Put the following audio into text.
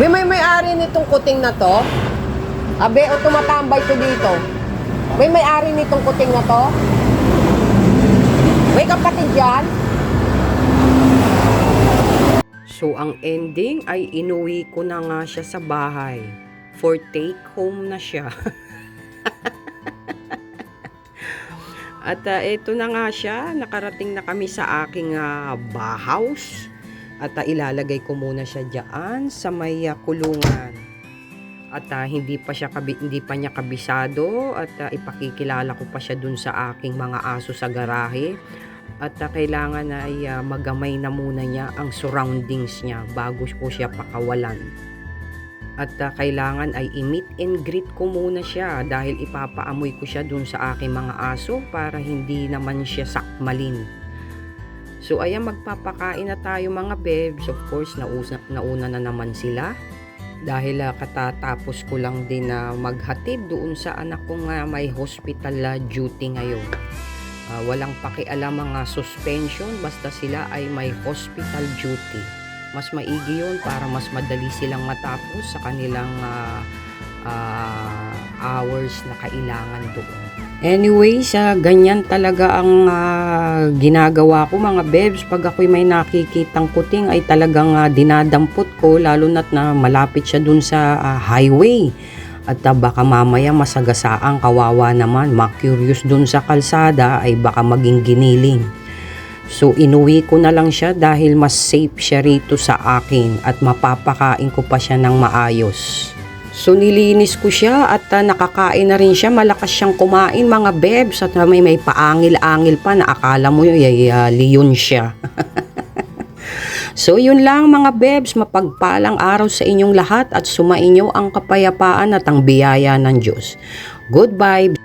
May may-ari nitong kuting na to? Abe, o tumatambay to dito? May may-ari nitong kuting na to? May kapatid dyan? So, ang ending ay inuwi ko na nga siya sa bahay. For take home na siya. At ito na nga siya. Nakarating na kami sa aking bahouse. At ilalagay ko muna siya dyan sa may kulungan. At hindi pa niya kabisado. At ipakikilala ko pa siya dun sa aking mga aso sa garahe. At kailangan ay magamay na muna niya ang surroundings niya bago ko siya pakawalan. At kailangan ay i-meet and greet ko muna siya dahil ipapaamoy ko siya dun sa aking mga aso para hindi naman siya sakmalin. So ayan, magpapakain na tayo mga bebs. Of course, nauna na naman sila. Dahil katatapos ko lang din na maghatid doon sa anak kong may hospital duty ngayon. Walang pakialam mga suspension basta sila ay may hospital duty. Mas maigi yun para mas madali silang matapos sa kanilang hours na kailangan doon. Anyways, ganyan talaga ang ginagawa ko mga bebs. Pag ako'y may nakikitang kuting ay talagang dinadampot ko, lalo na't na malapit siya dun sa highway. At baka mamaya masagasaang kawawa naman, ma-curious dun sa kalsada ay baka maging giniling. So inuwi ko na lang siya dahil mas safe siya rito sa akin at mapapakain ko pa siya ng maayos. So nilinis ko siya at nakakain na rin siya. Malakas siyang kumain mga bebs at may paangil-angil pa na akala mo leon siya. So yun lang mga bebs, mapagpalang araw sa inyong lahat at sumainyo ang kapayapaan at ang biyaya ng Diyos. Goodbye!